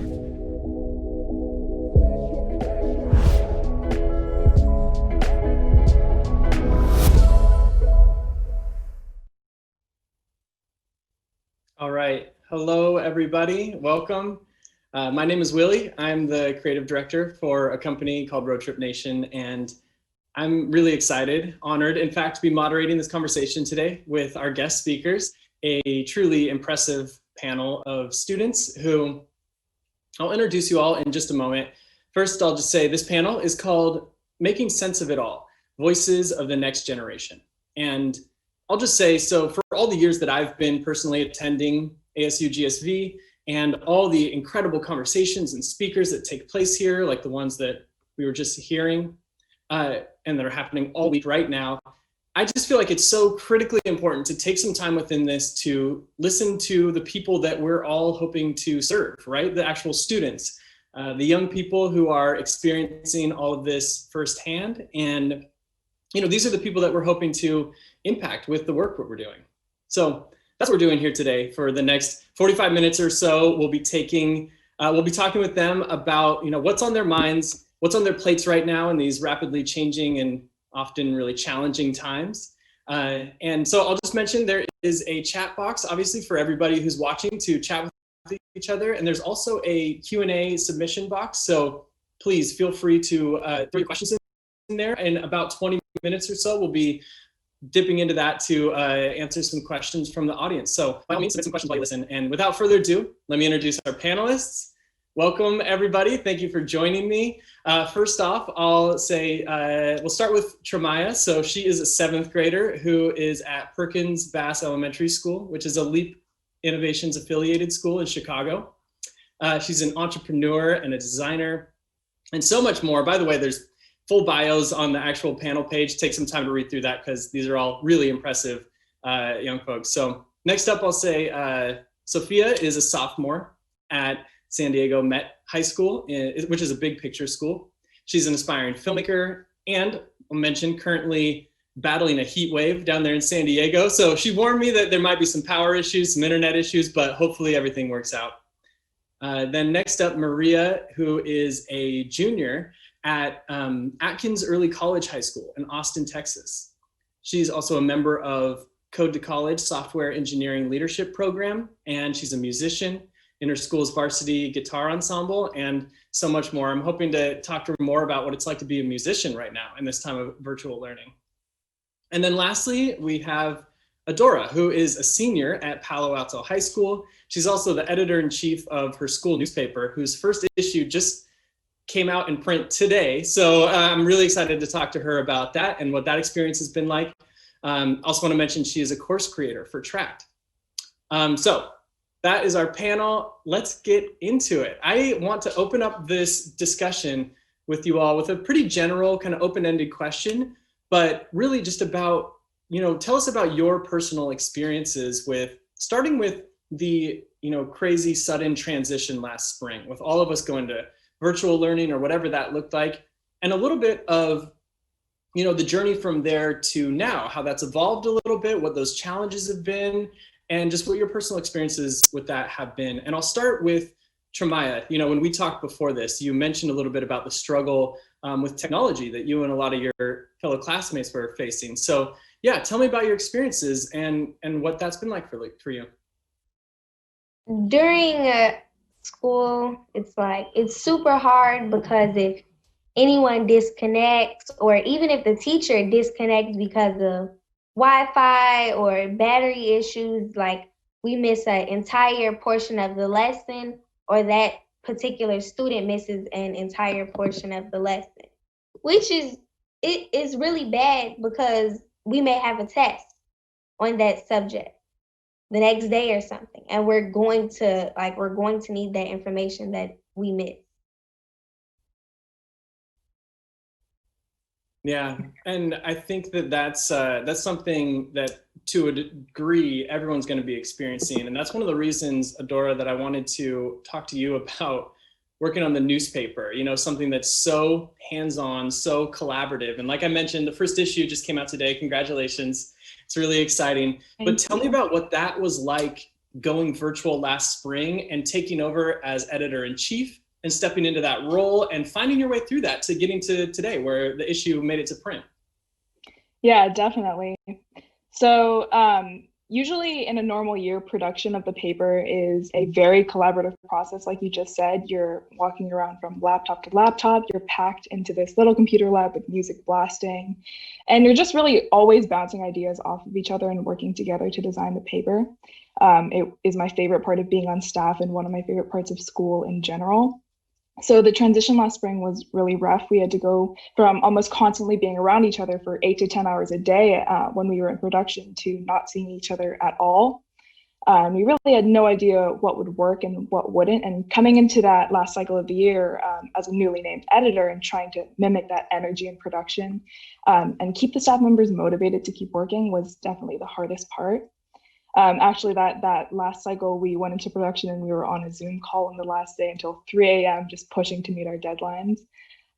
All right. Hello, everybody. Welcome. My name is Willie. I'm the creative director for a company called Road Trip Nation, and I'm really excited, honored, in fact, to be moderating this conversation today with our guest speakers, a truly impressive panel of students who I'll introduce you all in just a moment. First, I'll just say this panel is called Making Sense of It All, Voices of the Next Generation. And I'll just say, so for all the years that I've been personally attending ASU GSV and all the incredible conversations and speakers that take place here, like the ones that we were just hearing and that are happening all week right now, I just feel like it's so critically important to take some time within this to listen to the people that we're all hoping to serve, right? The actual students, the young people who are experiencing all of this firsthand. And these are the people that we're hoping to impact with the work that we're doing. So that's what we're doing here today. For the next 45 minutes or so, we'll be talking with them about what's on their minds, what's on their plates right now in these rapidly changing and often really challenging times. And so I'll just mention there is a chat box, obviously, for everybody who's watching to chat with each other. And there's also a Q&A submission box. So please feel free to throw your questions in there. In about 20 minutes or so, we'll be dipping into that to answer some questions from the audience. So by all means, submit some questions while you listen. And without further ado, let me introduce our panelists. Welcome, everybody. Thank you for joining me. First off, I'll say, we'll start with Tremyah. So she is a 7th grader who is at Perkins Bass Elementary School, which is a LEAP Innovations affiliated school in Chicago. She's an entrepreneur and a designer and so much more. By the way, there's full bios on the actual panel page. Take some time to read through that because these are all really impressive young folks. So next up, I'll say Sofia is a sophomore at San Diego Met High School, which is a big picture school. She's an aspiring filmmaker and I'll mention currently battling a heat wave down there in San Diego. So she warned me that there might be some power issues, some internet issues, but hopefully everything works out. Then next up, Maria, who is a junior at Atkins Early College High School in Austin, Texas. She's also a member of Code to College Software Engineering Leadership Program, and she's a musician in her school's varsity guitar ensemble and so much more. I'm hoping to talk to her more about what it's like to be a musician right now in this time of virtual learning. And then lastly, we have Adora, who is a senior at Palo Alto High School. She's also the editor-in-chief of her school newspaper, whose first issue just came out in print today. So I'm really excited to talk to her about that and what that experience has been like. Also want to mention she is a course creator for Tract. So that is our panel. Let's get into it. I want to open up this discussion with you all with a pretty general kind of open-ended question, but really just about, tell us about your personal experiences with starting with the, crazy sudden transition last spring with all of us going to virtual learning or whatever that looked like, and a little bit of, the journey from there to now, how that's evolved a little bit, what those challenges have been, and just what your personal experiences with that have been. And I'll start with Tremyah. When we talked before this, you mentioned a little bit about the struggle with technology that you and a lot of your fellow classmates were facing. So yeah, tell me about your experiences and what that's been like for you. During school, it's super hard because if anyone disconnects, or even if the teacher disconnects because of Wi-Fi or battery issues, we miss an entire portion of the lesson, or that particular student misses an entire portion of the lesson, which is really bad because we may have a test on that subject the next day or something, and we're going to need that information that we missed. Yeah, and I think that's something that to a degree everyone's going to be experiencing, and that's one of the reasons, Adora, that I wanted to talk to you about working on the newspaper. Something that's so hands-on, so collaborative, and like I mentioned, the first issue just came out today. Congratulations! It's really exciting. But tell me about what that was like going virtual last spring and taking over as editor-in-chief and stepping into that role and finding your way through that to getting to today where the issue made it to print. Yeah, definitely. So usually in a normal year, production of the paper is a very collaborative process. Like you just said, you're walking around from laptop to laptop, you're packed into this little computer lab with music blasting, and you're just really always bouncing ideas off of each other and working together to design the paper. It is my favorite part of being on staff and one of my favorite parts of school in general. So the transition last spring was really rough. We had to go from almost constantly being around each other for 8 to 10 hours a day when we were in production to not seeing each other at all. We really had no idea what would work and what wouldn't. And coming into that last cycle of the year as a newly named editor and trying to mimic that energy in production and keep the staff members motivated to keep working was definitely the hardest part. Actually, that last cycle, we went into production and we were on a Zoom call on the last day until 3 a.m. just pushing to meet our deadlines.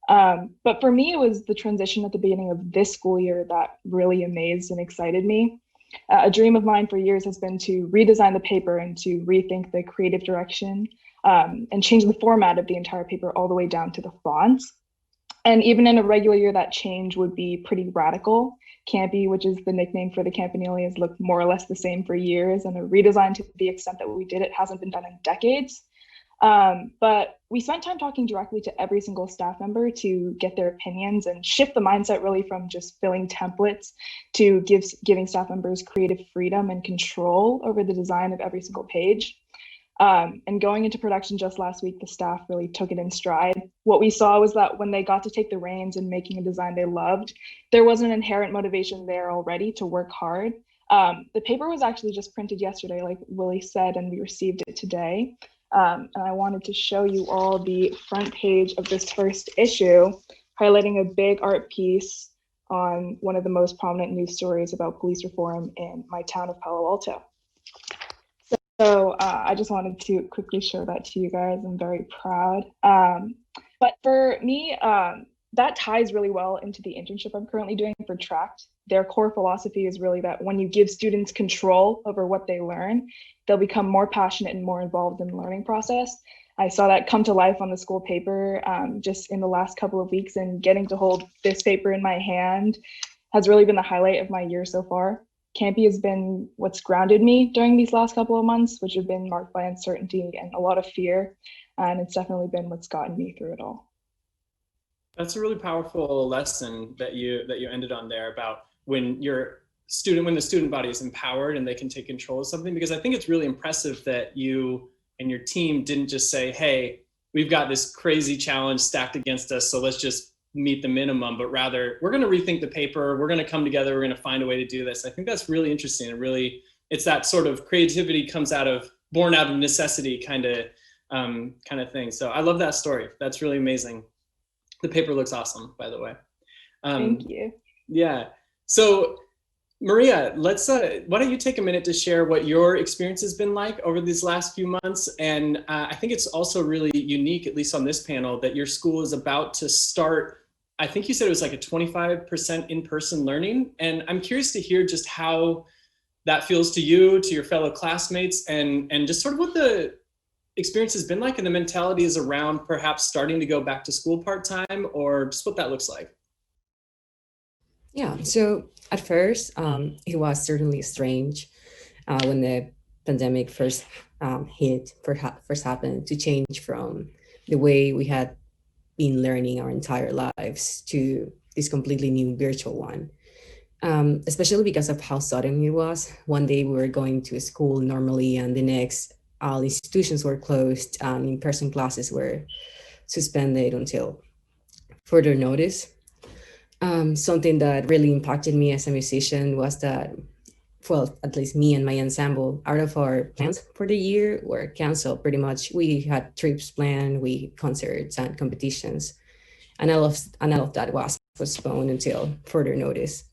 But for me, it was the transition at the beginning of this school year that really amazed and excited me. A dream of mine for years has been to redesign the paper and to rethink the creative direction and change the format of the entire paper all the way down to the fonts. And even in a regular year, that change would be pretty radical. Campy, which is the nickname for the Campanile, has looked more or less the same for years, and a redesign to the extent that we did it hasn't been done in decades. But we spent time talking directly to every single staff member to get their opinions and shift the mindset really from just filling templates to giving staff members creative freedom and control over the design of every single page. And going into production just last week, the staff really took it in stride. What we saw was that when they got to take the reins and making a design they loved, there was an inherent motivation there already to work hard. The paper was actually just printed yesterday, like Willie said, and we received it today. And I wanted to show you all the front page of this first issue, highlighting a big art piece on one of the most prominent news stories about police reform in my town of Palo Alto. So I just wanted to quickly show that to you guys. I'm very proud. But for me, that ties really well into the internship I'm currently doing for Tract. Their core philosophy is really that when you give students control over what they learn, they'll become more passionate and more involved in the learning process. I saw that come to life on the school paper just in the last couple of weeks, and getting to hold this paper in my hand has really been the highlight of my year so far. Campy has been what's grounded me during these last couple of months, which have been marked by uncertainty and a lot of fear. And it's definitely been what's gotten me through it all. That's a really powerful lesson that you ended on there about when the student body is empowered and they can take control of something, because I think it's really impressive that you and your team didn't just say, hey, we've got this crazy challenge stacked against us, so let's just meet the minimum, but rather we're going to rethink the paper, we're going to come together, we're going to find a way to do this. I think that's really interesting, and really it's that sort of creativity born out of necessity kind of thing. So I love that story. That's really amazing. The paper looks awesome, by the way. Thank you. Yeah. So Maria, why don't you take a minute to share what your experience has been like over these last few months? And I think it's also really unique, at least on this panel, that your school is about to start, I think you said it was like a 25% in-person learning. And I'm curious to hear just how that feels to you, to your fellow classmates, and just sort of what the experience has been like and the mentality is around perhaps starting to go back to school part-time, or just what that looks like. Yeah, so at first, it was certainly strange when the pandemic first happened, to change from the way we had been learning our entire lives to this completely new virtual one, especially because of how sudden it was. One day we were going to school normally, and the next all institutions were closed, and in-person classes were suspended until further notice. Something that really impacted me as a musician was that, well, at least me and my ensemble, out of our plans for the year were canceled pretty much. We had trips planned, concerts and competitions, and all of that was postponed until further notice.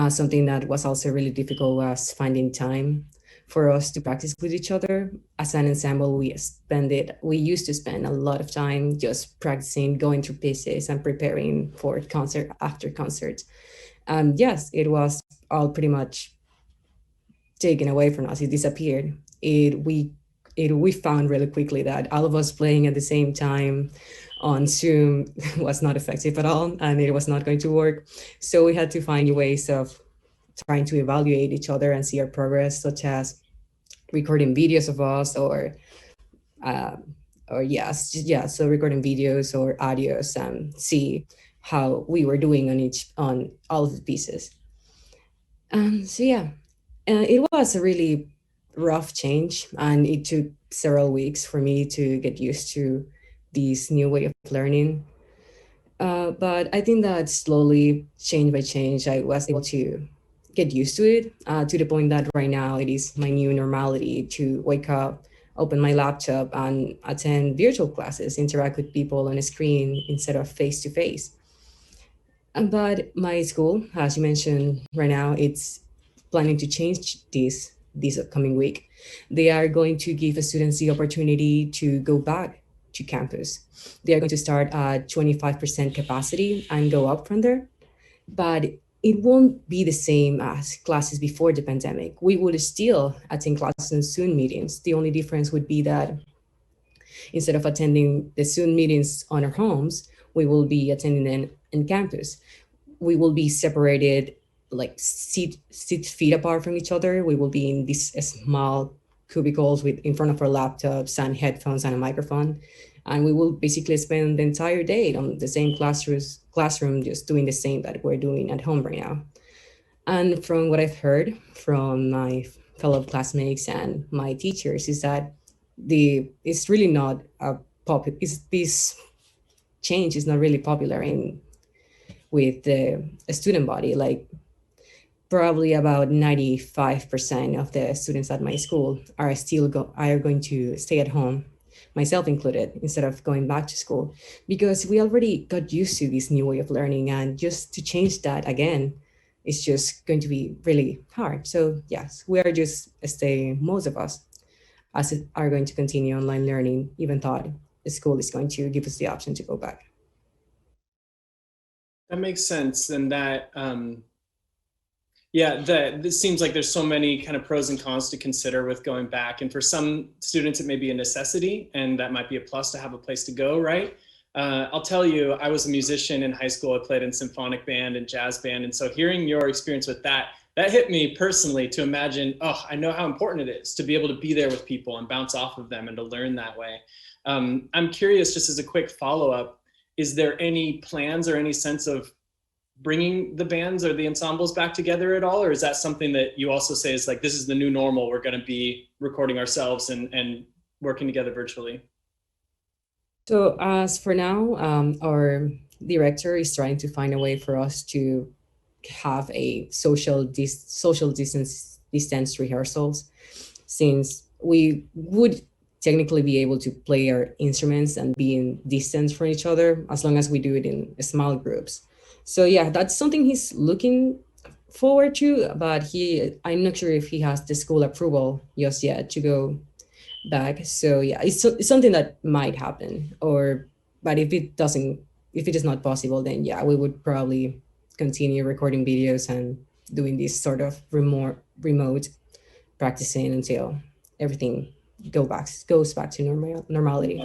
Something that was also really difficult was finding time for us to practice with each other. As an ensemble, we used to spend a lot of time just practicing, going through pieces and preparing for concert after concert. Yes, it was all pretty much taken away from us. It disappeared. we found really quickly that all of us playing at the same time on Zoom was not effective at all, and it was not going to work. So we had to find ways of trying to evaluate each other and see our progress, such as recording videos of us, so recording videos or audios and see how we were doing on all of the pieces. It was a really rough change, and it took several weeks for me to get used to this new way of learning. But I think that slowly, change by change, I was able to get used to it, to the point that right now it is my new normality to wake up, open my laptop, and attend virtual classes, interact with people on a screen instead of face to face. But my school, as you mentioned, right now it's planning to change this upcoming week. They are going to give students the opportunity to go back to campus. They are going to start at 25% capacity and go up from there. But it won't be the same as classes before the pandemic. We would still attend classes and Zoom meetings. The only difference would be that instead of attending the Zoom meetings on our homes, we will be attending them in campus. We will be separated, like 6 feet apart from each other. We will be in these small cubicles with in front of our laptops and headphones and a microphone. And we will basically spend the entire day on the same classroom, just doing the same that we're doing at home right now. And from what I've heard from my fellow classmates and my teachers is that it's really not this change is not really popular with the student body. Like probably about 95% of the students at my school are going to stay at home, myself included, instead of going back to school, because we already got used to this new way of learning, and just to change that again is just going to be really hard. So yes, we are just staying, most of us are going to continue online learning, even though the school is going to give us the option to go back. That makes sense. And that, this seems like there's so many kind of pros and cons to consider with going back. And for some students, it may be a necessity, and that might be a plus to have a place to go, right? I'll tell you, I was a musician in high school. I played in symphonic band and jazz band. And so hearing your experience with that hit me personally to imagine, I know how important it is to be able to be there with people and bounce off of them and to learn that way. I'm curious, just as a quick follow-up, is there any plans or any sense of bringing the bands or the ensembles back together at all? Or is that something that you also say is like, this is the new normal, we're going to be recording ourselves and working together virtually? So as for now, our director is trying to find a way for us to have a social distance rehearsals, since we would technically be able to play our instruments and be in distance from each other as long as we do it in small groups. So yeah, that's something he's looking forward to, but I'm not sure if he has the school approval just yet to go back. So yeah, it's something that might happen, but if it is not possible, then yeah, we would probably continue recording videos and doing this sort of remote practicing until everything goes back to normality.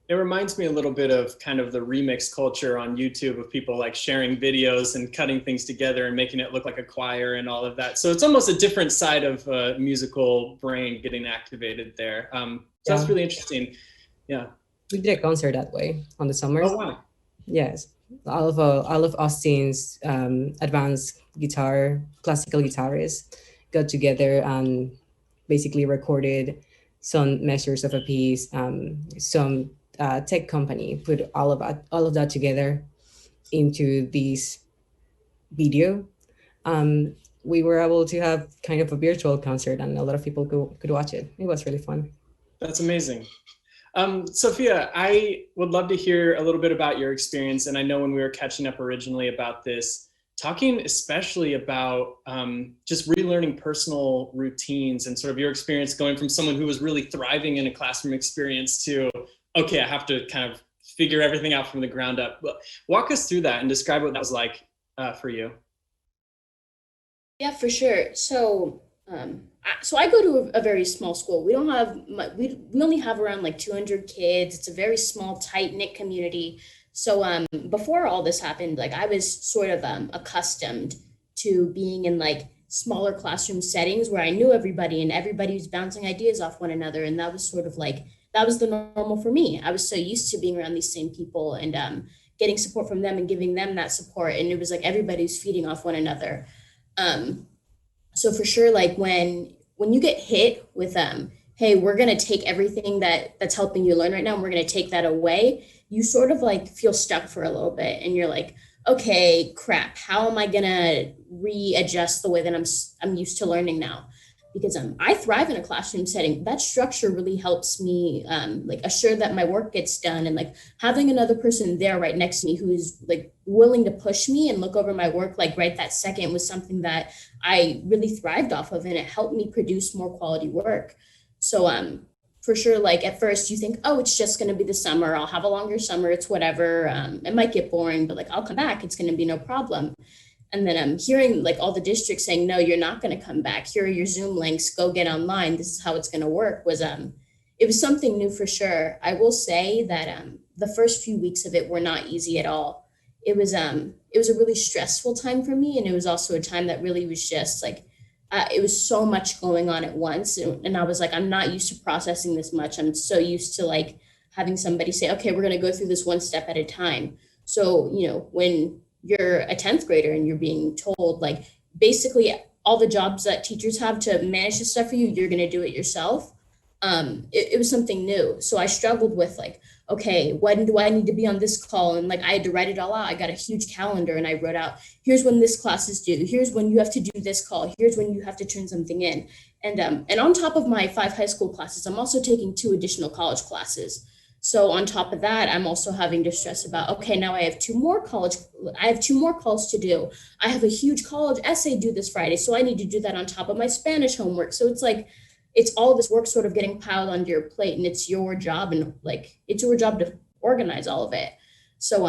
It reminds me a little bit of kind of the remix culture on YouTube of people like sharing videos and cutting things together and making it look like a choir and all of that. So it's almost a different side of musical brain getting activated there. So that's really interesting. Yeah. We did a concert that way on the summer. Oh, wow. Yes. All of Austin's advanced classical guitarists got together and basically recorded some measures of a piece. Some tech company put all of that together into this video. We were able to have kind of a virtual concert, and a lot of people could watch it. It was really fun. That's amazing. Sofia, I would love to hear a little bit about your experience. And I know when we were catching up originally about this, talking especially about just relearning personal routines and sort of your experience going from someone who was really thriving in a classroom experience to, okay, I have to kind of figure everything out from the ground up. Walk us through that and describe what that was like for you. Yeah, for sure. So so I go to a very small school. We don't have we only have around like 200 kids. It's a very small, tight knit community. So before all this happened, like I was sort of accustomed to being in like smaller classroom settings where I knew everybody and everybody was bouncing ideas off one another, and that was sort of like that was the normal for me. I was so used to being around these same people and getting support from them and giving them that support, and it was like everybody's feeding off one another. So for sure, like when you get hit with hey, we're gonna take everything that's helping you learn right now and we're gonna take that away, you sort of like feel stuck for a little bit and you're like, okay, crap, how am I gonna readjust the way that I'm used to learning now? Because I thrive in a classroom setting. That structure really helps me like assure that my work gets done, and like having another person there right next to me who is like willing to push me and look over my work like right that second was something that I really thrived off of, and it helped me produce more quality work. So for sure, like at first you think, oh, it's just going to be the summer. I'll have a longer summer. It's whatever. It might get boring, but like I'll come back. It's going to be no problem. And then I'm hearing like all the districts saying, no, you're not going to come back. Here are your Zoom links. Go get online. This is how it's going to work. It was something new for sure. I will say that the first few weeks of it were not easy at all. It was a really stressful time for me. And it was also a time that really was just like, it was so much going on at once. And I was like, I'm not used to processing this much. I'm so used to like having somebody say, okay, we're going to go through this one step at a time. So, you know, when you're a 10th grader and you're being told like basically all the jobs that teachers have to manage this stuff for you, you're going to do it yourself. It was something new. So I struggled with like, okay, when do I need to be on this call? And like, I had to write it all out. I got a huge calendar and I wrote out, here's when this class is due. Here's when you have to do this call. Here's when you have to turn something in. And on top of my 5 high school classes, I'm also taking 2 additional college classes. So on top of that, I'm also having to stress about, okay, now I have 2 more calls to do. I have a huge college essay due this Friday. So I need to do that on top of my Spanish homework. So it's like, it's all this work sort of getting piled onto your plate, and it's your job, and like, it's your job to organize all of it. So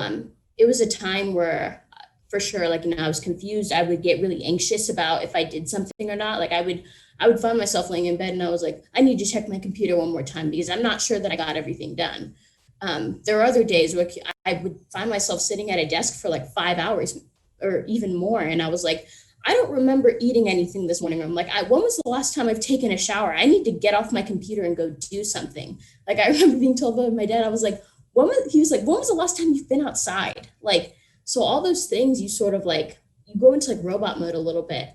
it was a time where for sure, like, you know, I was confused. I would get really anxious about if I did something or not. Like I would find myself laying in bed and I was like, I need to check my computer one more time because I'm not sure that I got everything done. There are other days where I would find myself sitting at a desk for like 5 hours or even more. And I was like, I don't remember eating anything this morning. I'm like, when was the last time I've taken a shower? I need to get off my computer and go do something. Like I remember being told by my dad, I was like, he was like, when was the last time you've been outside? Like, so all those things, you sort of like, you go into like robot mode a little bit,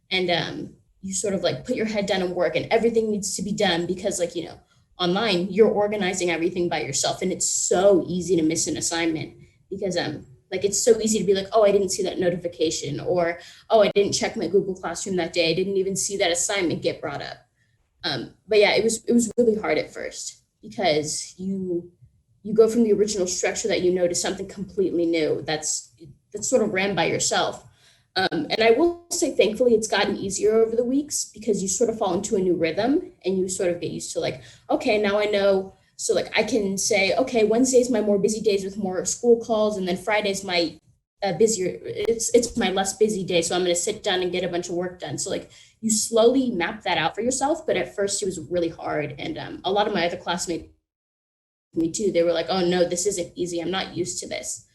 and you sort of like put your head down and work, and everything needs to be done because like, you know, online, you're organizing everything by yourself. And it's so easy to miss an assignment because like, it's so easy to be like, oh, I didn't see that notification, or, oh, I didn't check my Google Classroom that day. I didn't even see that assignment get brought up. But yeah, it was really hard at first because you go from the original structure that you know to something completely new that's sort of ran by yourself. And I will say, thankfully, it's gotten easier over the weeks because you sort of fall into a new rhythm and you sort of get used to like, okay, now I know. So like I can say, okay, Wednesday's my more busy days with more school calls, and then Friday's my busier. It's my less busy day, so I'm going to sit down and get a bunch of work done. So like you slowly map that out for yourself. But at first it was really hard, and a lot of my other classmates, me too, they were like, oh no, this isn't easy. I'm not used to this.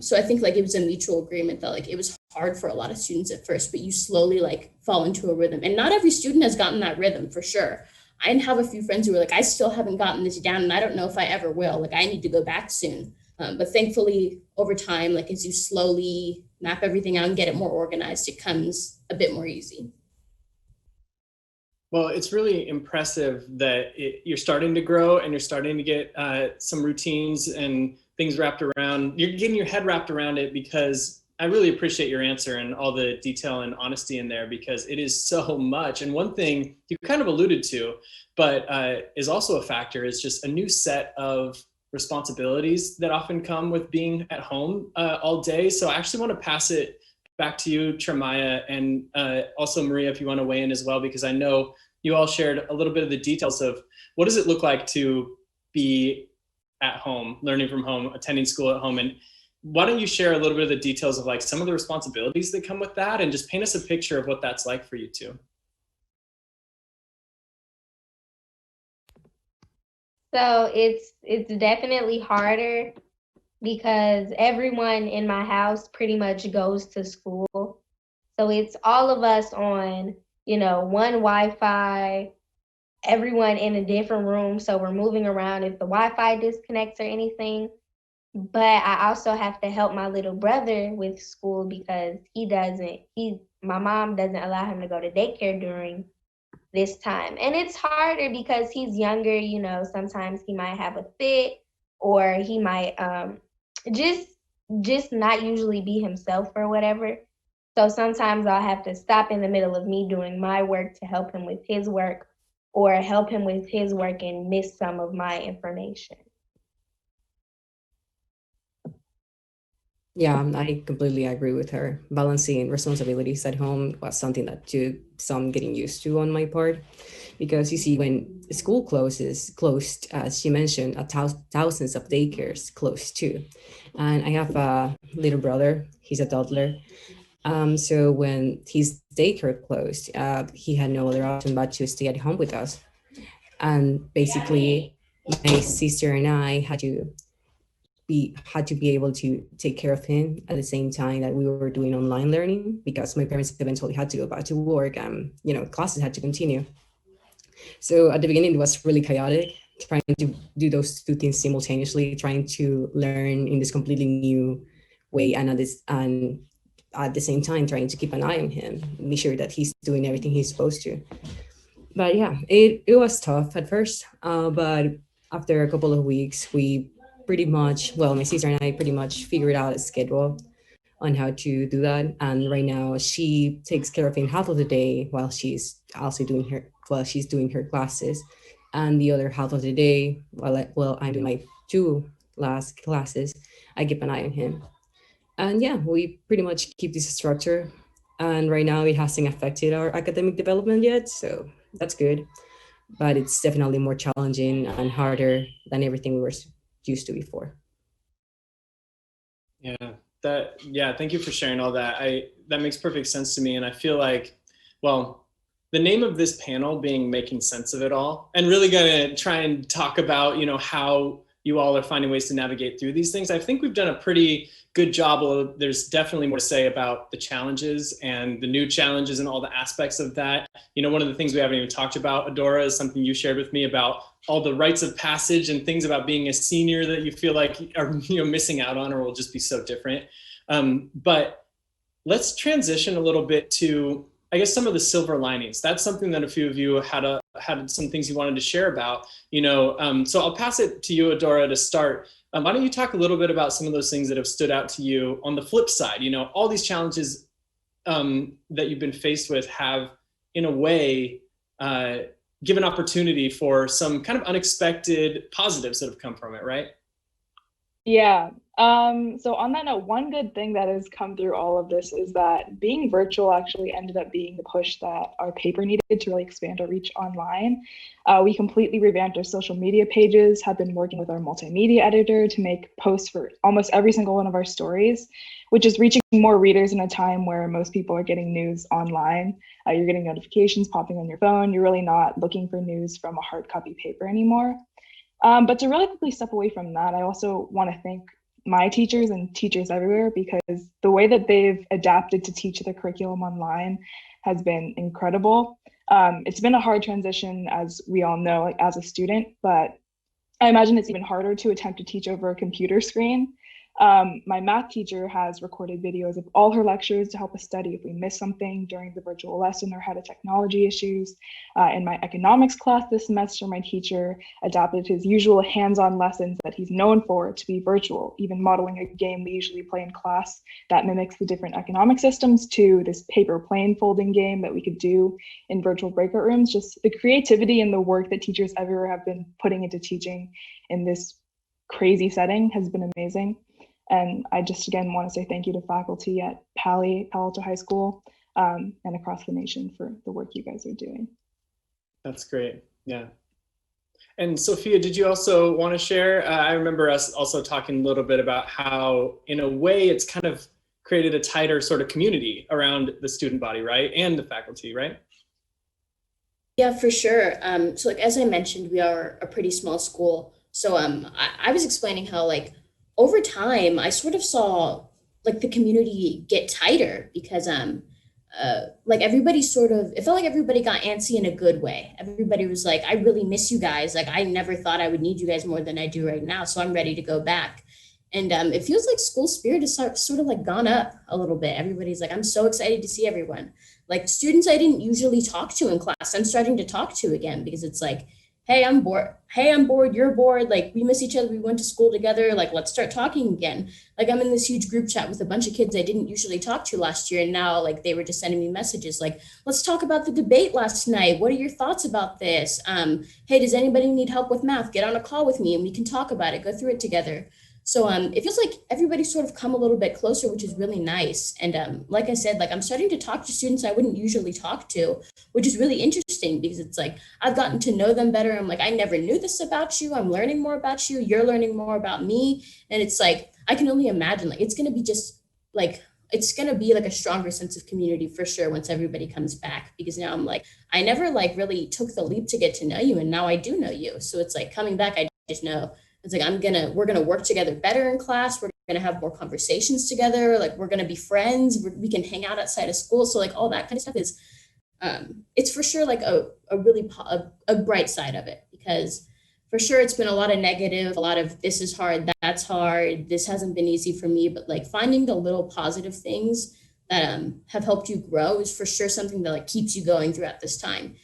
So I think like it was a mutual agreement that like it was hard for a lot of students at first, but you slowly like fall into a rhythm, and not every student has gotten that rhythm for sure. I have a few friends who were like, I still haven't gotten this down, and I don't know if I ever will. Like, I need to go back soon. But thankfully, over time, like as you slowly map everything out and get it more organized, it comes a bit more easy. Well, it's really impressive that you're starting to grow and you're starting to get some routines and things wrapped around. You're getting your head wrapped around it, because I really appreciate your answer and all the detail and honesty in there, because it is so much. And one thing you kind of alluded to, but is also a factor, is just a new set of responsibilities that often come with being at home all day. So I actually want to pass it back to you, Tremyah, and also Maria, if you want to weigh in as well, because I know you all shared a little bit of the details of what does it look like to be at home, learning from home, attending school at home. And why don't you share a little bit of the details of like some of the responsibilities that come with that, and just paint us a picture of what that's like for you too. So it's definitely harder because everyone in my house pretty much goes to school. So it's all of us on, one Wi-Fi, everyone in a different room. So we're moving around if the Wi-Fi disconnects or anything. But I also have to help my little brother with school because my mom doesn't allow him to go to daycare during this time. And it's harder because he's younger, sometimes he might have a fit or he might just just not usually be himself or whatever. So sometimes I'll have to stop in the middle of me doing my work to help him with his work or help him with his work and miss some of my information. Yeah, I completely agree with her. Balancing responsibilities at home was something that took some getting used to on my part, because you see, when school closed, as she mentioned, thousands of daycares closed too. And I have a little brother; he's a toddler. So when his daycare closed, he had no other option but to stay at home with us. And basically, my sister and I had to be able to take care of him at the same time that we were doing online learning, because my parents eventually had to go back to work and classes had to continue. So at the beginning it was really chaotic, trying to do those two things simultaneously, trying to learn in this completely new way, and at the same time trying to keep an eye on him, make sure that he's doing everything he's supposed to. But yeah, it was tough at first, but after a couple of weeks, we pretty much, well, my sister and I pretty much figured out a schedule on how to do that. And right now, she takes care of him half of the day while she's doing her classes, and the other half of the day, while I'm doing my two last classes, I keep an eye on him. And yeah, we pretty much keep this structure. And right now, it hasn't affected our academic development yet, so that's good. But it's definitely more challenging and harder than everything we were used to before. Yeah, thank you for sharing all that. That makes perfect sense to me. And I feel like, well, the name of this panel being Making Sense of It All, and really gonna try and talk about, how you all are finding ways to navigate through these things. I think we've done a pretty good job. Although there's definitely more to say about the challenges and the new challenges and all the aspects of that. One of the things we haven't even talked about, Adora, is something you shared with me about all the rites of passage and things about being a senior that you feel like are missing out on or will just be so different. But let's transition a little bit to, I guess, some of the silver linings. That's something that a few of you had some things you wanted to share about. So I'll pass it to you, Adora, to start. Why don't you talk a little bit about some of those things that have stood out to you on the flip side? All these challenges that you've been faced with have, in a way, given opportunity for some kind of unexpected positives that have come from it, right? Yeah. So on that note, one good thing that has come through all of this is that being virtual actually ended up being the push that our paper needed to really expand our reach online. We completely revamped our social media pages, have been working with our multimedia editor to make posts for almost every single one of our stories, which is reaching more readers in a time where most people are getting news online. You're getting notifications popping on your phone. You're really not looking for news from a hard copy paper anymore. But to really quickly step away from that, I also want to thank my teachers and teachers everywhere, because the way that they've adapted to teach the curriculum online has been incredible. It's been a hard transition, as we all know, like as a student, but I imagine it's even harder to attempt to teach over a computer screen. My math teacher has recorded videos of all her lectures to help us study if we miss something during the virtual lesson or had a technology issues. In my economics class this semester, my teacher adapted his usual hands-on lessons that he's known for to be virtual, even modeling a game we usually play in class that mimics the different economic systems to this paper plane folding game that we could do in virtual breakout rooms. Just the creativity and the work that teachers everywhere have been putting into teaching in this crazy setting has been amazing. And I just, again, want to say thank you to faculty at Palo Alto High School, and across the nation for the work you guys are doing. That's great. Yeah. And Sofia, did you also want to share? I remember us also talking a little bit about how, in a way, it's kind of created a tighter sort of community around the student body, right? And the faculty, right? Yeah, for sure. So like as I mentioned, we are a pretty small school. So I was explaining how like over time I sort of saw like the community get tighter because like everybody sort of it felt like everybody got antsy in a good way. Everybody was like, I really miss you guys. Like I never thought I would need you guys more than I do right now. So I'm ready to go back. And it feels like school spirit has sort of like gone up a little bit. Everybody's like, I'm so excited to see everyone. Like students I didn't usually talk to in class, I'm starting to talk to again because it's like, hey, I'm bored. Hey, I'm bored. You're bored. Like we miss each other. We went to school together. Like let's start talking again. Like I'm in this huge group chat with a bunch of kids I didn't usually talk to last year. And now like they were just sending me messages like, let's talk about the debate last night. What are your thoughts about this? Hey, does anybody need help with math? Get on a call with me and we can talk about it, go through it together. So it feels like everybody's sort of come a little bit closer, which is really nice. And like I said, like I'm starting to talk to students I wouldn't usually talk to, which is really interesting because it's like I've gotten to know them better. I'm like, I never knew this about you. I'm learning more about you. You're learning more about me. And it's like, I can only imagine like it's going to be just like, it's going to be like a stronger sense of community for sure once everybody comes back, because now I'm like, I never like really took the leap to get to know you. And now I do know you. So it's like coming back, I just know. It's like, we're going to work together better in class. We're going to have more conversations together. Like we're going to be friends. We can hang out outside of school. So like all that kind of stuff is, it's for sure like a really a bright side of it, because for sure it's been a lot of negative, a lot of this is hard, that's hard, this hasn't been easy for me. But like finding the little positive things that have helped you grow is for sure something that like keeps you going throughout this time.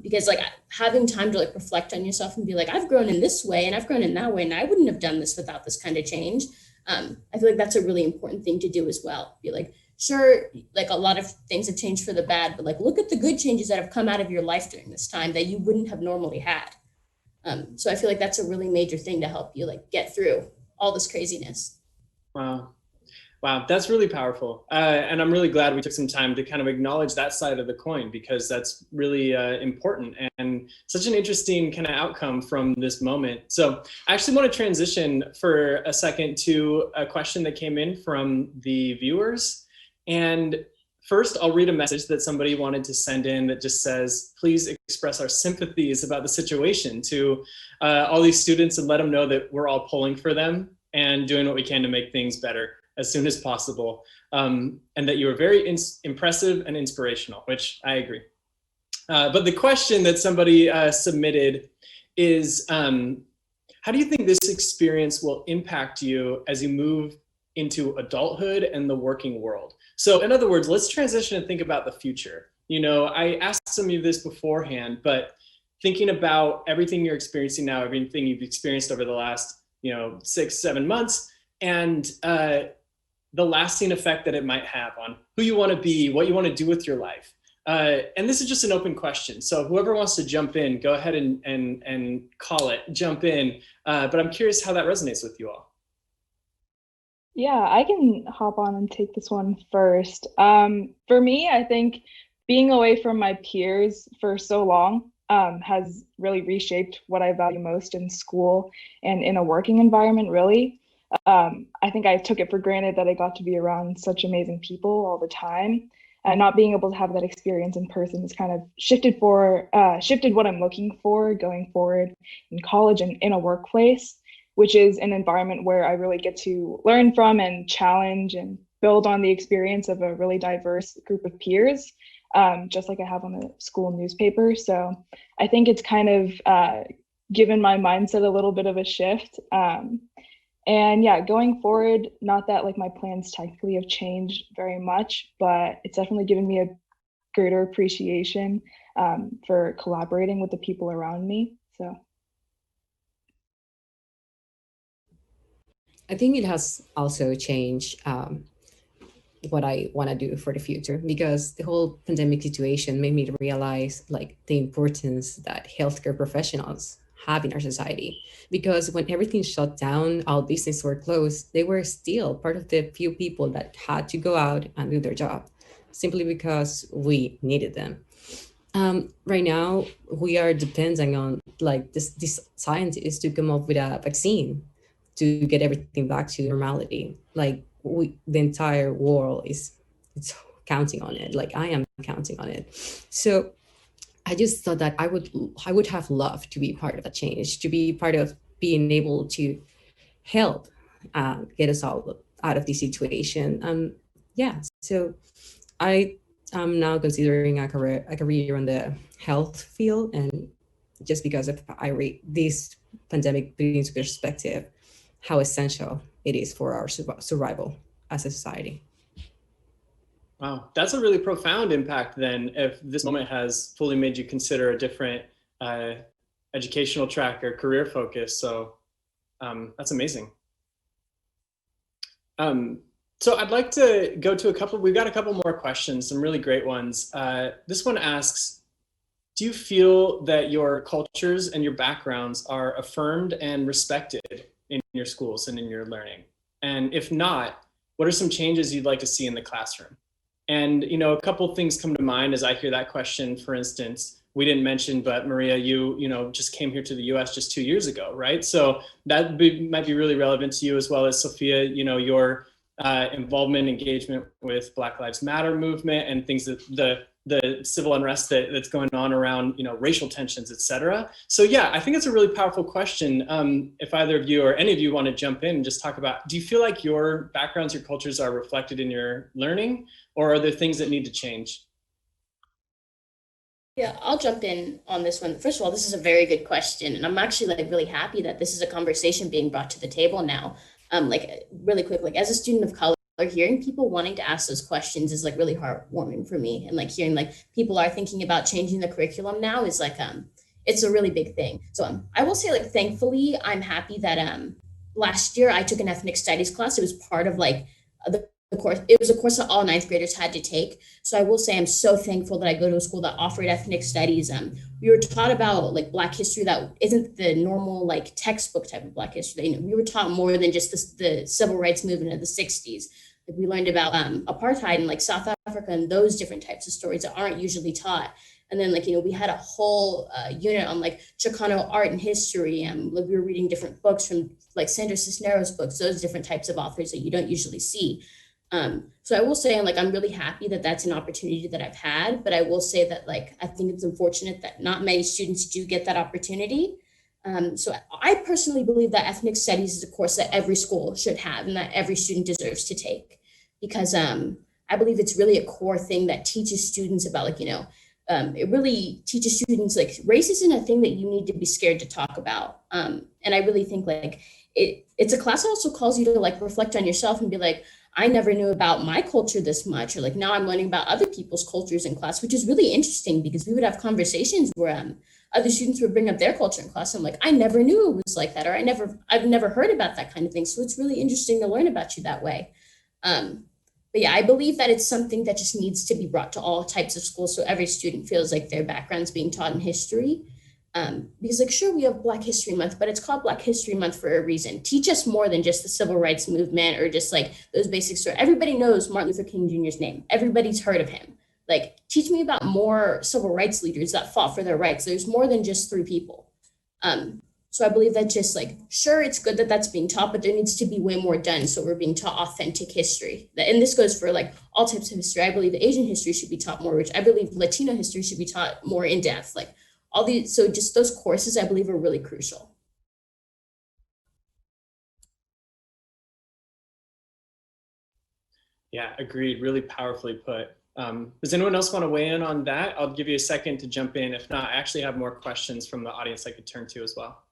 Because like having time to like reflect on yourself and be like, I've grown in this way and I've grown in that way, and I wouldn't have done this without this kind of change. I feel like that's a really important thing to do as well. Be like, sure, like a lot of things have changed for the bad, but like look at the good changes that have come out of your life during this time that you wouldn't have normally had. So I feel like that's a really major thing to help you like get through all this craziness. Wow, that's really powerful. And I'm really glad we took some time to kind of acknowledge that side of the coin, because that's really important and such an interesting kind of outcome from this moment. So I actually want to transition for a second to a question that came in from the viewers. And first, I'll read a message that somebody wanted to send in that just says, please express our sympathies about the situation to all these students and let them know that we're all pulling for them and doing what we can to make things better as soon as possible, and that you were very impressive and inspirational, which I agree. But the question that somebody submitted is, how do you think this experience will impact you as you move into adulthood and the working world? So in other words, let's transition and think about the future. You know, I asked some of you this beforehand, but thinking about everything you're experiencing now, everything you've experienced over the last, 6-7 months, and the lasting effect that it might have on who you want to be, what you want to do with your life. And this is just an open question. So whoever wants to jump in, go ahead and call it, jump in. But I'm curious how that resonates with you all. Yeah, I can hop on and take this one first. For me, I think being away from my peers for so long has really reshaped what I value most in school and in a working environment, really. I think I took it for granted that I got to be around such amazing people all the time, and not being able to have that experience in person has kind of shifted what I'm looking for going forward in college and in a workplace, which is an environment where I really get to learn from and challenge and build on the experience of a really diverse group of peers, just like I have on the school newspaper. So I think it's kind of given my mindset a little bit of a shift. And yeah, going forward, not that like my plans technically have changed very much, but it's definitely given me a greater appreciation for collaborating with the people around me. So I think it has also changed what I want to do for the future, because the whole pandemic situation made me realize like the importance that healthcare professionals have in our society. Because when everything shut down, all businesses were closed, they were still part of the few people that had to go out and do their job, simply because we needed them. Right now, we are depending on like this scientists to come up with a vaccine to get everything back to normality. Like the entire world it's counting on it. Like I am counting on it. So I just thought that I would have loved to be part of a change, to be part of being able to help get us all out of this situation. Yeah, so I am now considering a career on the health field, and just because of this pandemic put into perspective how essential it is for our survival as a society. Wow, that's a really profound impact then, if this moment has fully made you consider a different educational track or career focus. So that's amazing. So I'd like to go to we've got a couple more questions, some really great ones. This one asks, do you feel that your cultures and your backgrounds are affirmed and respected in your schools and in your learning? And if not, what are some changes you'd like to see in the classroom? And, you know, a couple things come to mind as I hear that question. For instance, we didn't mention, but Maria, you just came here to the US just 2 years ago, right? So that might be really relevant to you, as well as Sofia, your involvement, engagement with Black Lives Matter movement and things that the civil unrest that's going on around, racial tensions, et cetera. So yeah, I think it's a really powerful question. If either of you or any of you want to jump in and just talk about, do you feel like your backgrounds, your cultures are reflected in your learning, or are there things that need to change? Yeah, I'll jump in on this one. First of all, this is a very good question, and I'm actually really happy that this is a conversation being brought to the table now. Really quick, as a student of color, hearing people wanting to ask those questions is really heartwarming for me, and hearing people are thinking about changing the curriculum now is it's a really big thing. So I will say thankfully I'm happy that last year I took an ethnic studies class. It was part of the course. It was a course that all ninth graders had to take. So I will say I'm so thankful that I go to a school that offered ethnic studies. We were taught about Black history that isn't the normal textbook type of Black history. We were taught more than just the civil rights movement of the 60s. We learned about apartheid in South Africa and those different types of stories that aren't usually taught. And then we had a whole unit on Chicano art and history. We were reading different books from Sandra Cisneros books, those different types of authors that you don't usually see. So I will say I'm really happy that that's an opportunity that I've had, but I will say that I think it's unfortunate that not many students do get that opportunity. So I personally believe that ethnic studies is a course that every school should have and that every student deserves to take, because I believe it's really a core thing that teaches students about it really teaches students race isn't a thing that you need to be scared to talk about. And I really think it's a class that also calls you to reflect on yourself and be I never knew about my culture this much, or now I'm learning about other people's cultures in class, which is really interesting because we would have conversations where other students would bring up their culture in class. I'm I never knew it was like that, or I've never heard about that kind of thing. So it's really interesting to learn about you that way. But yeah, I believe that it's something that just needs to be brought to all types of schools, so every student feels their background's being taught in history. Because sure, we have Black History Month, but it's called Black History Month for a reason. Teach us more than just the civil rights movement or just those basic stories. Everybody knows Martin Luther King Jr.'s name. Everybody's heard of him. Teach me about more civil rights leaders that fought for their rights. There's more than just 3 people. So I believe that just sure, it's good that that's being taught, but there needs to be way more done. So we're being taught authentic history. And this goes for all types of history. I believe Asian history should be taught more, which I believe Latino history should be taught more in depth. All these, so just those courses I believe are really crucial. Yeah, agreed. Really powerfully put. Does anyone else want to weigh in on that? I'll give you a second to jump in. If not, I actually have more questions from the audience I could turn to as well.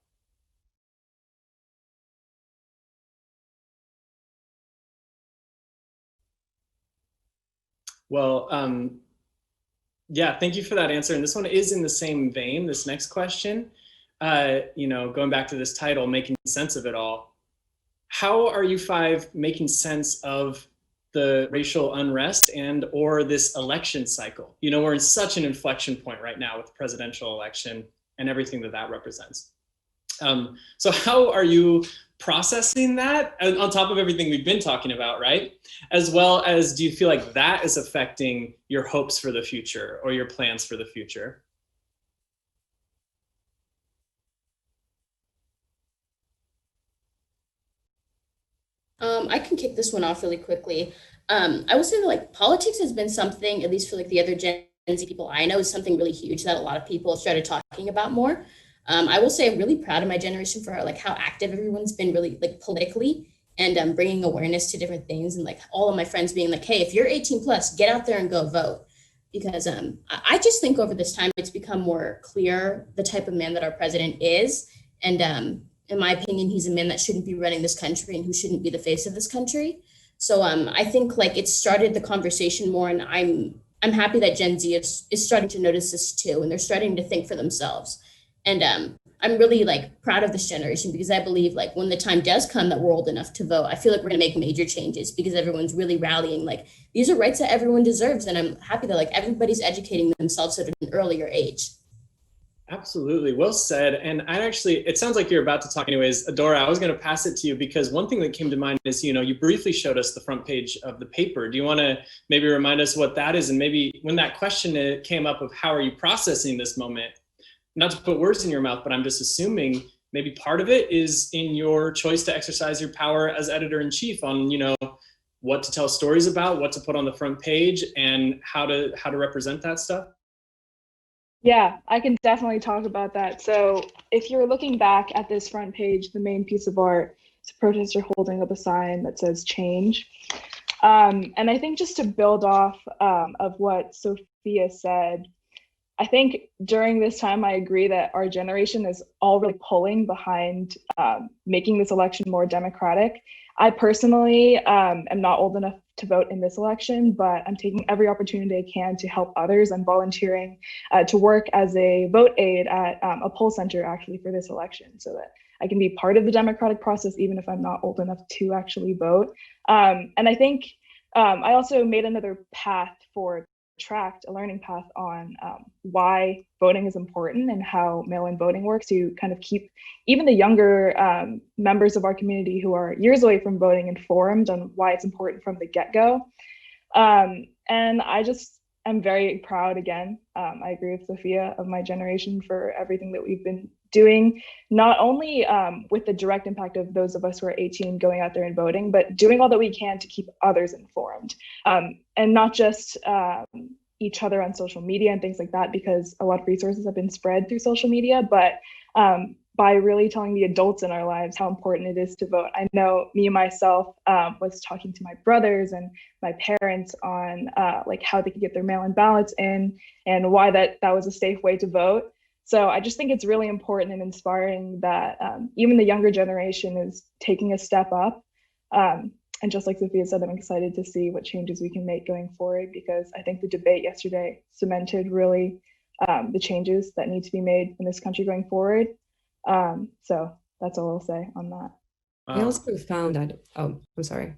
Well, yeah, thank you for that answer. And this one is in the same vein, this next question. Going back to this title, making sense of it all. How are you 5 making sense of the racial unrest and or this election cycle? We're in such an inflection point right now with the presidential election and everything that represents. So how are you processing that on top of everything we've been talking about, right? As well as, do you feel like that is affecting your hopes for the future or your plans for the future? I can kick this one off really quickly. I will say that politics has been something, at least for the other Z people I know is something really huge that a lot of people have started talking about more. I will say I'm really proud of my generation for like how active everyone's been really like politically and bringing awareness to different things. And like all of my friends being like, hey, if you're 18 plus, get out there and go vote. Because I just think over this time, it's become more clear the type of man that our president is. And in my opinion, he's a man that shouldn't be running this country and who shouldn't be the face of this country. So I think like it started the conversation more, and I'm happy that Gen Z is starting to notice this too, and they're starting to think for themselves. And I'm really like proud of this generation because I believe like when the time does come that we're old enough to vote, I feel like we're gonna make major changes because everyone's really rallying. Like these are rights that everyone deserves, and I'm happy that like everybody's educating themselves at an earlier age. Absolutely. Well said. And it sounds like you're about to talk anyways. Adora, I was going to pass it to you because one thing that came to mind is, you briefly showed us the front page of the paper. Do you want to maybe remind us what that is? And maybe when that question came up of how are you processing this moment, not to put words in your mouth, but I'm just assuming maybe part of it is in your choice to exercise your power as editor-in-chief on, what to tell stories about, what to put on the front page, and how to represent that stuff. Yeah, I can definitely talk about that. So if you're looking back at this front page, the main piece of art is a protester holding up a sign that says change. And I think just to build off of what Sofia said, I think during this time, I agree that our generation is all really pulling behind making this election more democratic. I personally am not old enough to vote in this election, but I'm taking every opportunity I can to help others. I'm volunteering to work as a vote aide at a poll center actually for this election so that I can be part of the democratic process, even if I'm not old enough to actually vote. And I think I also made another path for tracked a learning path on why voting is important and how mail-in voting works to kind of keep even the younger members of our community who are years away from voting informed on why it's important from the get-go. And I'm very proud again, I agree with Sofia, of my generation for everything that we've been doing, not only with the direct impact of those of us who are 18 going out there and voting, but doing all that we can to keep others informed. And not just each other on social media and things like that, because a lot of resources have been spread through social media, but by really telling the adults in our lives how important it is to vote. I know me and myself was talking to my brothers and my parents on like how they could get their mail-in ballots in and why that was a safe way to vote. So I just think it's really important and inspiring that even the younger generation is taking a step up. And just like Sofia said, I'm excited to see what changes we can make going forward, because I think the debate yesterday cemented really the changes that need to be made in this country going forward. So that's all I'll say on that. I also found that, I'm sorry.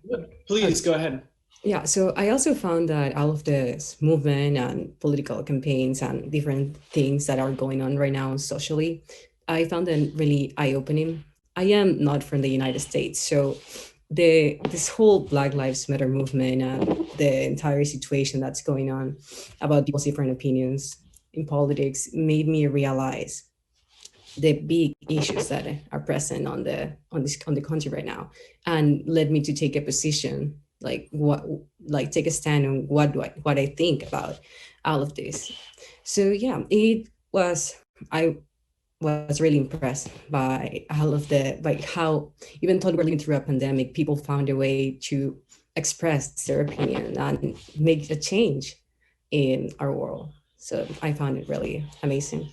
Please go ahead. Yeah, so I also found that all of this movement and political campaigns and different things that are going on right now socially, I found them really eye-opening. I am not from the United States, so this whole Black Lives Matter movement and the entire situation that's going on about people's different opinions in politics made me realize the big issues that are present on the country right now, and led me to take a position, take a stand on what I think about all of this. So yeah, I was really impressed by all of how, even though we're living through a pandemic, people found a way to express their opinion and make a change in our world. So I found it really amazing.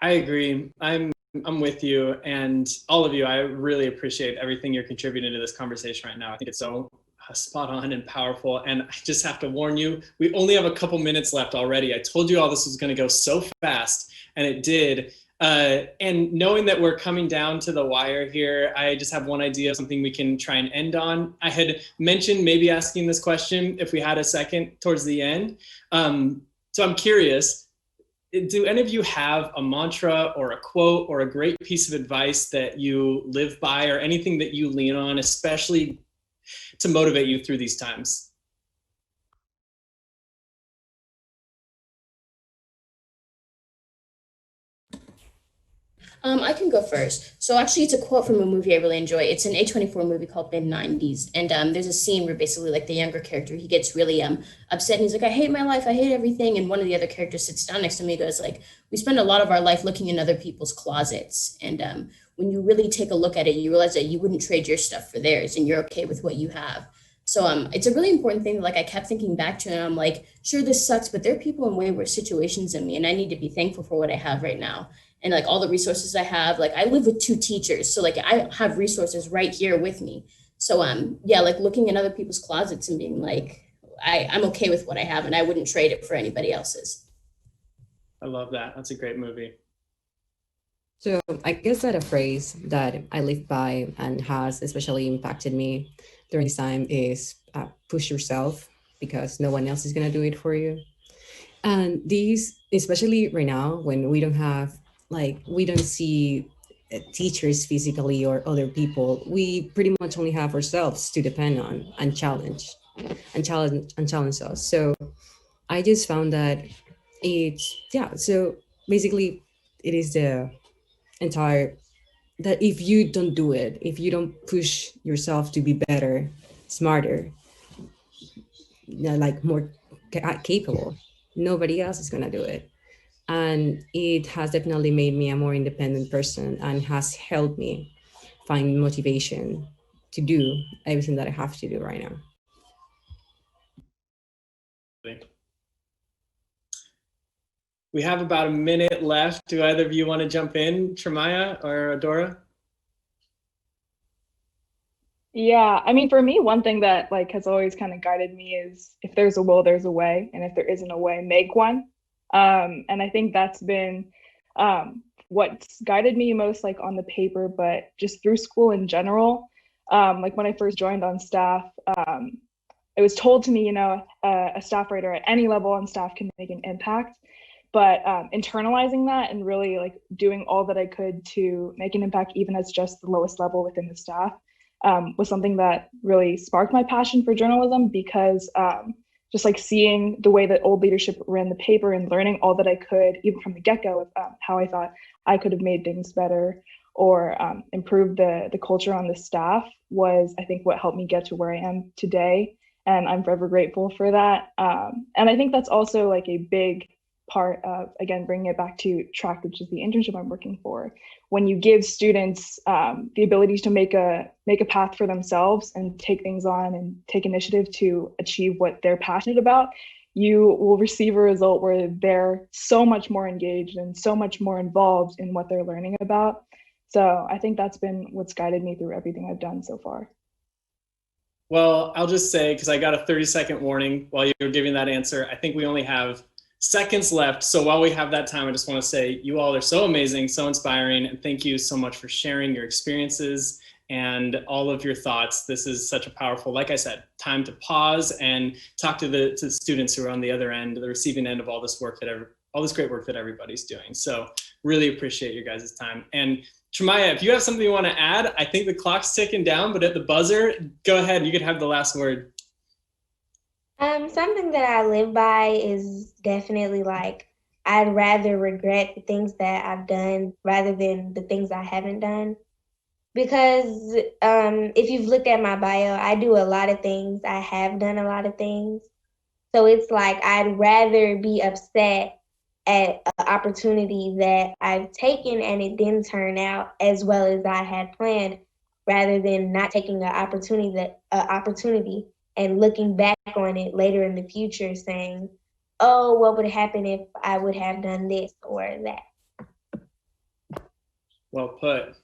I agree. I'm with you, and all of you. I really appreciate everything you're contributing to this conversation right now. I think it's so spot on and powerful. And I just have to warn you, we only have a couple minutes left already. I told you all this was going to go so fast, and it did. And knowing that we're coming down to the wire here, I just have one idea of something we can try and end on. I had mentioned maybe asking this question if we had a second towards the end. So I'm curious, do any of you have a mantra or a quote or a great piece of advice that you live by, or anything that you lean on, especially to motivate you through these times? I can go first. So actually, it's a quote from a movie I really enjoy. It's an A24 movie called Mid-90s. And there's a scene where basically like the younger character, he gets really upset and he's like, I hate my life. I hate everything. And one of the other characters sits down next to me and goes like, we spend a lot of our life looking in other people's closets. And when you really take a look at it, you realize that you wouldn't trade your stuff for theirs and you're okay with what you have. So it's a really important thing that like I kept thinking back to, and I'm like, sure, this sucks, but there are people in way worse situations than me, and I need to be thankful for what I have right now. And like all the resources I have, like I live with two teachers, so like I have resources right here with me. So yeah, like looking in other people's closets and being like, I'm okay with what I have, and I wouldn't trade it for anybody else's. I love that. That's a great movie. So I guess that a phrase that I live by and has especially impacted me during this time is push yourself, because no one else is going to do it for you. And these, especially right now when we don't have, like, we don't see teachers physically or other people, we pretty much only have ourselves to depend on and challenge us. So I just found that so basically it is the entire, that if you don't do it, if you don't push yourself to be better, smarter, like more capable, nobody else is going to do it. And it has definitely made me a more independent person and has helped me find motivation to do everything that I have to do right now. We have about a minute left. Do either of you want to jump in, Tremyah or Adora? Yeah, I mean, for me, one thing that like has always kind of guided me is if there's a will, there's a way, and if there isn't a way, make one. And I think that's been what's guided me most, like on the paper, but just through school in general. Like when I first joined on staff, it was told to me, you know, a staff writer at any level on staff can make an impact. But internalizing that and really like doing all that I could to make an impact, even as just the lowest level within the staff, was something that really sparked my passion for journalism, because just like seeing the way that old leadership ran the paper and learning all that I could, even from the get-go, of how I thought I could have made things better or improved the culture on the staff, was I think what helped me get to where I am today. And I'm forever grateful for that. And I think that's also like a big part of, again, bringing it back to TRACT, which is the internship I'm working for. When you give students the ability to make a path for themselves and take things on and take initiative to achieve what they're passionate about, you will receive a result where they're so much more engaged and so much more involved in what they're learning about. So I think that's been what's guided me through everything I've done so far. Well, I'll just say, because I got a 30-second warning while you were giving that answer, I think we only have seconds left. So while we have that time, I just want to say you all are so amazing, so inspiring, and thank you so much for sharing your experiences and all of your thoughts. This is such a powerful, like I said, time to pause and talk to the students who are on the other end, the receiving end of all this work all this great work that everybody's doing. So really appreciate you guys' time. And Tremyah, if you have something you want to add, I think the clock's ticking down, but at the buzzer, go ahead, you could have the last word. Something that I live by is definitely like, I'd rather regret the things that I've done rather than the things I haven't done. Because if you've looked at my bio, I do a lot of things. I have done a lot of things. So it's like, I'd rather be upset at an opportunity that I've taken and it didn't turn out as well as I had planned, rather than not taking an opportunity and looking back on it later in the future saying, oh, what would happen if I would have done this or that? Well put.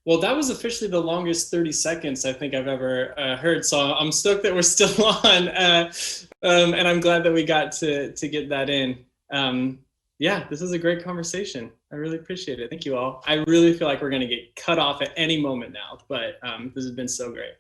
Well, that was officially the longest 30 seconds I think I've ever heard. So I'm stoked that we're still on, and I'm glad that we got to get that in. Yeah, this is a great conversation. I really appreciate it. Thank you all. I really feel like we're going to get cut off at any moment now, but this has been so great.